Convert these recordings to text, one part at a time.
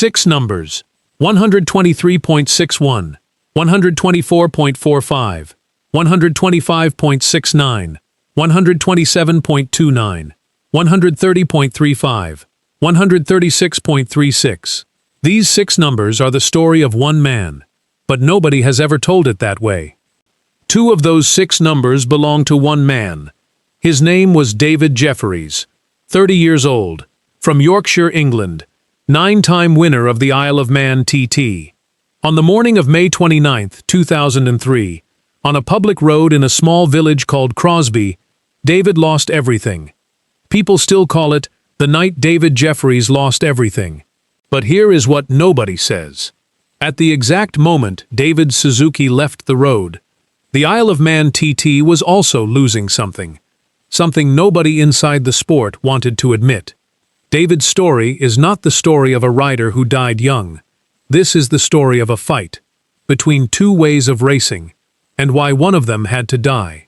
Six numbers: 123.61, 124.45, 125.69, 127.29, 130.35, 136.36. These six numbers are the story of one man, but nobody has ever told it that way. Two of those six numbers belong to one man. His name was David Jefferies, 30 years old, from Yorkshire, England, 9-time winner of the Isle of Man TT. On the morning of May 29, 2003, on a public road in a small village called Crosby, David lost everything. People still call it the night David Jefferies lost everything. But here is what nobody says. At the exact moment David Suzuki left the road, the Isle of Man TT was also losing something. Something nobody inside the sport wanted to admit. David's story is not the story of a rider who died young. This is the story of a fight between two ways of racing, and why one of them had to die.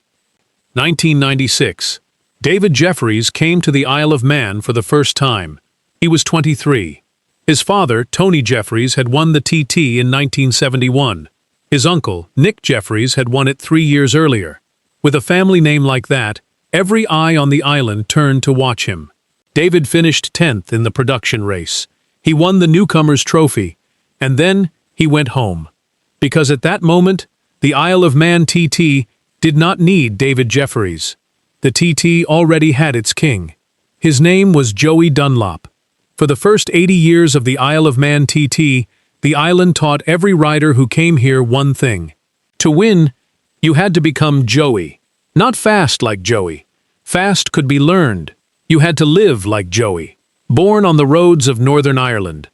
1996. David Jefferies came to the Isle of Man for the first time. He was 23. His father, Tony Jefferies, had won the TT in 1971. His uncle, Nick Jefferies, had won it 3 years earlier. With a family name like that, every eye on the island turned to watch him. David finished 10th in the production race. He won the newcomer's trophy, and then he went home. Because at that moment, the Isle of Man TT did not need David Jefferies. The TT already had its king. His name was Joey Dunlop. For the first 80 years of the Isle of Man TT, the island taught every rider who came here one thing. To win, you had to become Joey. Not fast like Joey. Fast could be learned. You had to live like Joey. Born on the roads of Northern Ireland,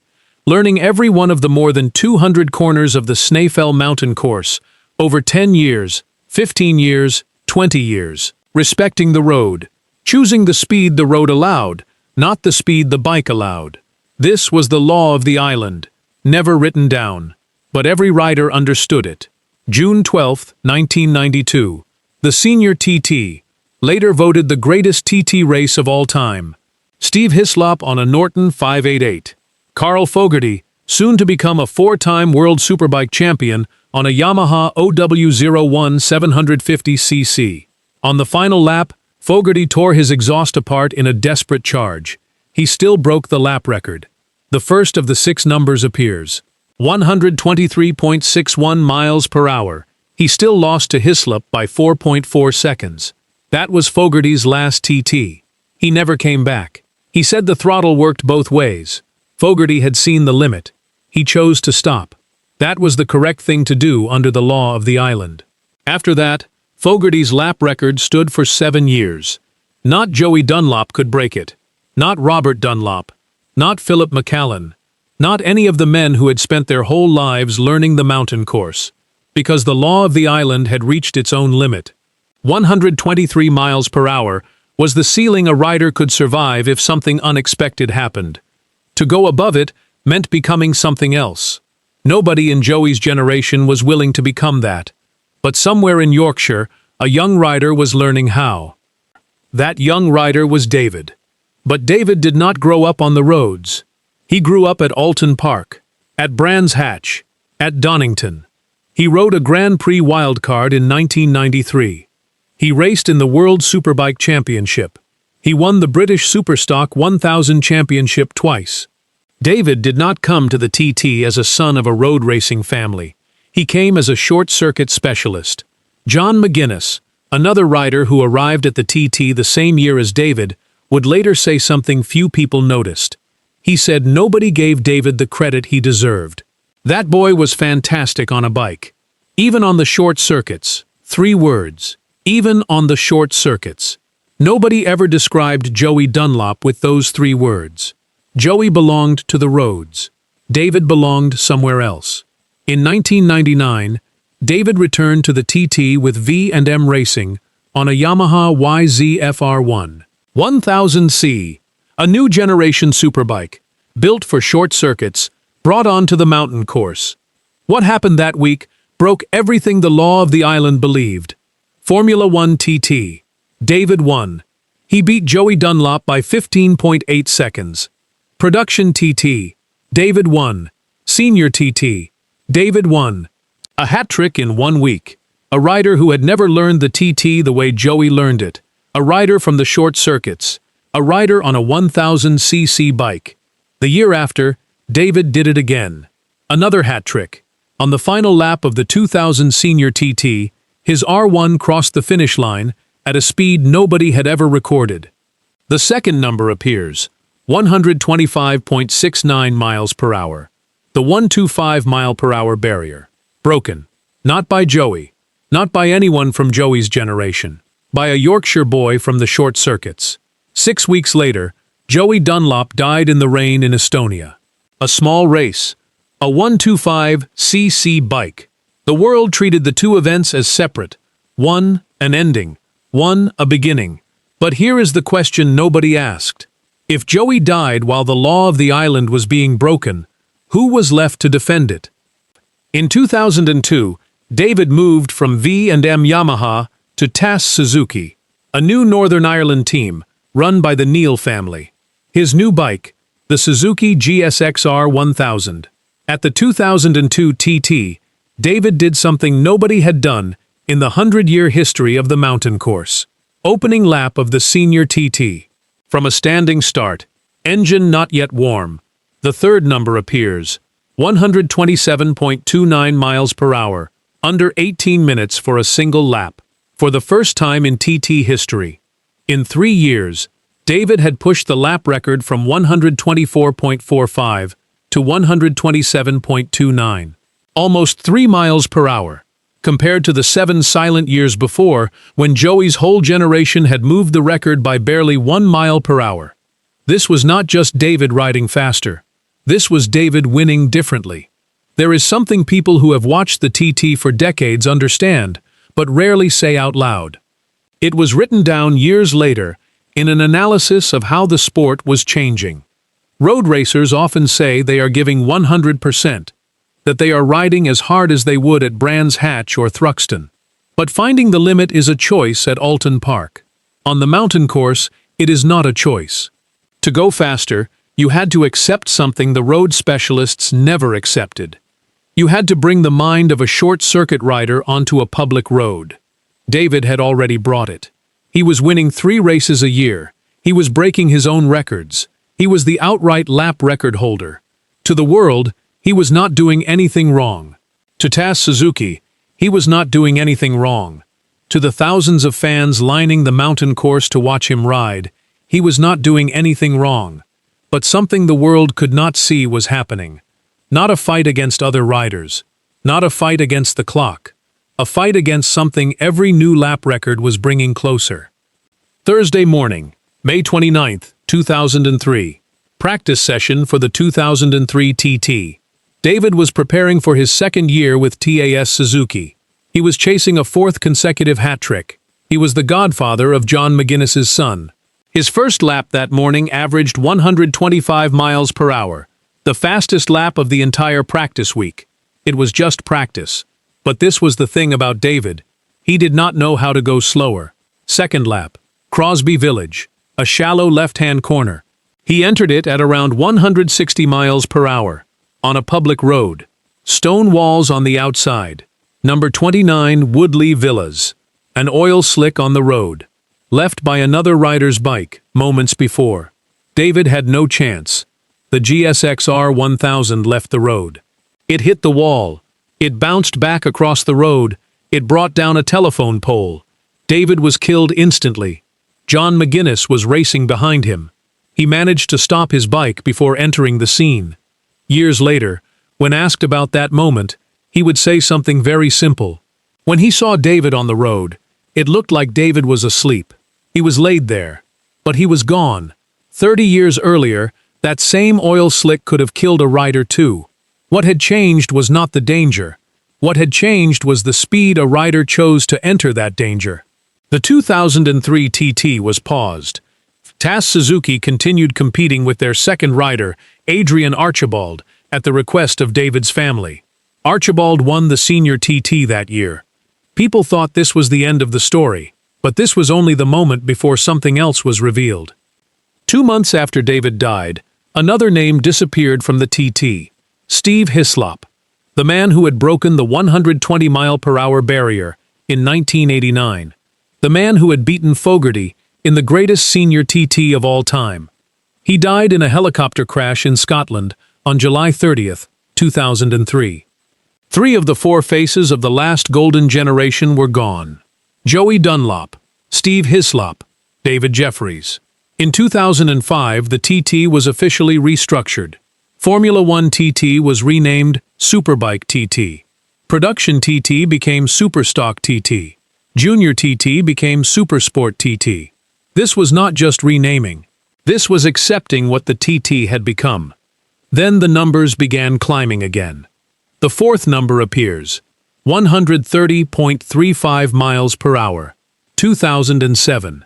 learning every one of the more than 200 corners of the Snaefell mountain course, over 10 years, 15 years, 20 years, respecting the road, choosing the speed the road allowed, not the speed the bike allowed. This was the law of the island, never written down, but every rider understood it. June 12, 1992, the senior TT, later voted the greatest TT race of all time. Steve Hislop on a Norton 588. Carl Fogarty, soon to become a 4-time World Superbike champion, on a Yamaha OW01 750cc. On the final lap, Fogarty tore his exhaust apart in a desperate charge. He still broke the lap record. The first of the six numbers appears. 123.61 miles per hour. He still lost to Hislop by 4.4 seconds. That was Fogarty's last TT. He never came back. He said the throttle worked both ways. Fogarty had seen the limit. He chose to stop. That was the correct thing to do under the law of the island. After that, Fogarty's lap record stood for 7 years. Not Joey Dunlop could break it. Not Robert Dunlop. Not Philip McCallan. Not any of the men who had spent their whole lives learning the mountain course. Because the law of the island had reached its own limit. 123 miles per hour was the ceiling a rider could survive if something unexpected happened. To go above it meant becoming something else. Nobody in Joey's generation was willing to become that. But somewhere in Yorkshire, a young rider was learning how. That young rider was David. But David did not grow up on the roads. He grew up at Alton Park, at Brands Hatch, at Donington. He rode a Grand Prix wildcard in 1993. He raced in the World Superbike Championship. He won the British Superstock 1000 Championship twice. David did not come to the TT as a son of a road racing family. He came as a short-circuit specialist. John McGuinness, another rider who arrived at the TT the same year as David, would later say something few people noticed. He said nobody gave David the credit he deserved. That boy was fantastic on a bike. Even on the short circuits. 3 words. Even on the short circuits. Nobody ever described Joey Dunlop with those 3 words. Joey belonged to the roads. David belonged somewhere else. In 1999, David returned to the TT with V&M Racing on a Yamaha YZF-R1 1000C, a new generation superbike, built for short circuits, brought onto the mountain course. What happened that week broke everything the law of the island believed. Formula 1 TT. David won. He beat Joey Dunlop by 15.8 seconds. Production TT. David won. Senior TT. David won. A hat trick in 1 week. A rider who had never learned the TT the way Joey learned it. A rider from the short circuits. A rider on a 1000cc bike. The year after, David did it again. Another hat trick. On the final lap of the 2000 Senior TT, his R1 crossed the finish line at a speed nobody had ever recorded. The second number appears, 125.69 miles per hour. The 125 mile per hour barrier. Broken. Not by Joey. Not by anyone from Joey's generation. By a Yorkshire boy from the short circuits. 6 weeks later, Joey Dunlop died in the rain in Estonia. A small race. A 125cc bike. The world treated the two events as separate. One, an ending. One, a beginning. But here is the question nobody asked. If Joey died while the law of the island was being broken, who was left to defend it? In 2002, David moved from V&M Yamaha to TAS Suzuki, a new Northern Ireland team run by the Neal family. His new bike, the Suzuki GSX-R 1000. At the 2002 TT, David did something nobody had done in the 100-year history of the mountain course. Opening lap of the Senior TT. From a standing start, engine not yet warm, the third number appears, 127.29 miles per hour, under 18 minutes for a single lap, for the first time in TT history. In 3 years, David had pushed the lap record from 124.45 to 127.29. Almost 3 miles per hour, compared to the 7 silent years before when Joey's whole generation had moved the record by barely 1 mile per hour. This was not just David riding faster. This was David winning differently. There is something people who have watched the TT for decades understand, but rarely say out loud. It was written down years later in an analysis of how the sport was changing. Road racers often say they are giving 100%, that they are riding as hard as they would at Brands Hatch or Thruxton. But finding the limit is a choice at Alton Park. On the mountain course, it is not a choice. To go faster, you had to accept something the road specialists never accepted. You had to bring the mind of a short-circuit rider onto a public road. David had already brought it. He was winning 3 races a year. He was breaking his own records. He was the outright lap record holder. To the world, he was not doing anything wrong. To TAS Suzuki, he was not doing anything wrong. To the thousands of fans lining the mountain course to watch him ride, he was not doing anything wrong. But something the world could not see was happening. Not a fight against other riders. Not a fight against the clock. A fight against something every new lap record was bringing closer. Thursday morning, May 29, 2003. Practice session for the 2003 TT. David was preparing for his second year with TAS Suzuki. He was chasing a 4th consecutive hat trick. He was the godfather of John McGuinness's son. His first lap that morning averaged 125 miles per hour. The fastest lap of the entire practice week. It was just practice. But this was the thing about David. He did not know how to go slower. Second lap. Crosby Village. A shallow left-hand corner. He entered it at around 160 miles per hour. On a public road. Stone walls on the outside. Number 29 Woodley Villas. An oil slick on the road. Left by another rider's bike, moments before. David had no chance. The GSX-R 1000 left the road. It hit the wall. It bounced back across the road. It brought down a telephone pole. David was killed instantly. John McGuinness was racing behind him. He managed to stop his bike before entering the scene. Years later, when asked about that moment, he would say something very simple. When he saw David on the road, it looked like David was asleep. He was laid there. But he was gone. 30 years earlier, that same oil slick could have killed a rider too. What had changed was not the danger. What had changed was the speed a rider chose to enter that danger. The 2003 TT was paused. TAS Suzuki continued competing with their second rider, Adrian Archibald, at the request of David's family. Archibald won the Senior TT that year. People thought this was the end of the story, but this was only the moment before something else was revealed. 2 months after David died, Another name disappeared from the TT. Steve Hislop, the man who had broken the 120-mile-per-hour barrier in 1989. The man who had beaten Fogarty in the greatest senior TT of all time. He died in a helicopter crash in Scotland on July 30th, 2003. 3 of the 4 faces of the last golden generation were gone. Joey Dunlop, Steve Hislop, David Jefferies. In 2005, the TT was officially restructured. Formula One TT was renamed Superbike TT. Production TT became Superstock TT. Junior TT became Supersport TT. This was not just renaming. This was accepting what the TT had become. Then the numbers began climbing again. The 4th number appears, 130.35 miles per hour, 2007.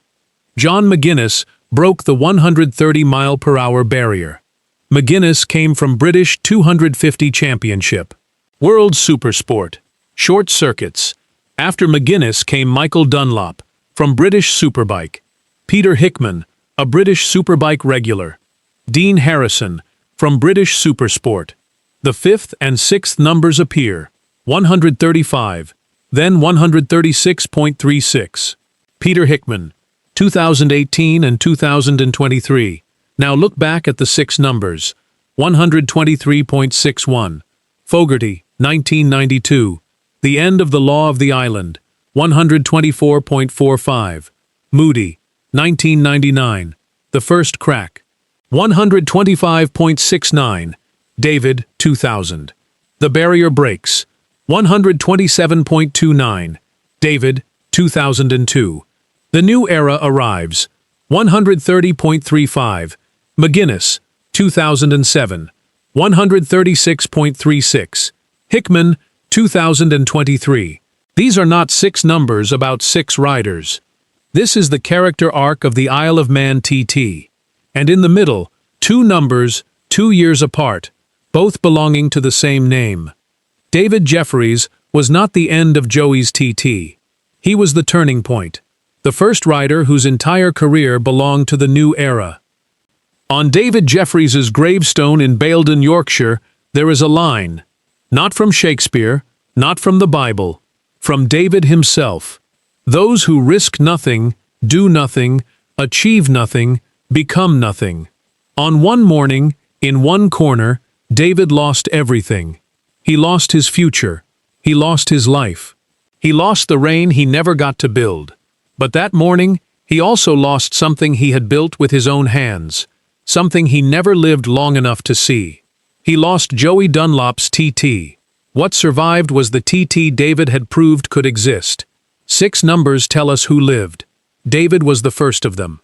John McGuinness broke the 130-mile-per-hour barrier. McGuinness came from British 250 Championship. World Supersport, short circuits. After McGuinness came Michael Dunlop, from British Superbike. Peter Hickman, a British Superbike regular. Dean Harrison, from British Supersport. The 5th and 6th numbers appear, 135, then 136.36. Peter Hickman, 2018 and 2023. Now look back at the 6 numbers, 123.61. Fogarty, 1992. The End of the Law of the Island, 124.45. Moody, 1999. The First Crack, 125.69. David, 2000. The Barrier Breaks, 127.29. David, 2002. The New Era Arrives, 130.35. McGuinness, 2007. 136.36. Hickman, 2023. These are not 6 numbers about 6 riders. This is the character arc of the Isle of Man TT. And in the middle, 2 numbers, 2 years apart, both belonging to the same name. David Jefferies was not the end of Joey's TT. He was the turning point, the first rider whose entire career belonged to the new era. On David Jeffries's gravestone in Baildon, Yorkshire, there is a line, not from Shakespeare, not from the Bible, from David himself. Those who risk nothing, do nothing, achieve nothing, become nothing. On one morning, in one corner, David lost everything. He lost his future. He lost his life. He lost the reign he never got to build. But that morning, he also lost something he had built with his own hands, something he never lived long enough to see. He lost Joey Dunlop's TT. What survived was the TT David had proved could exist. 6 numbers tell us who lived. David was the first of them.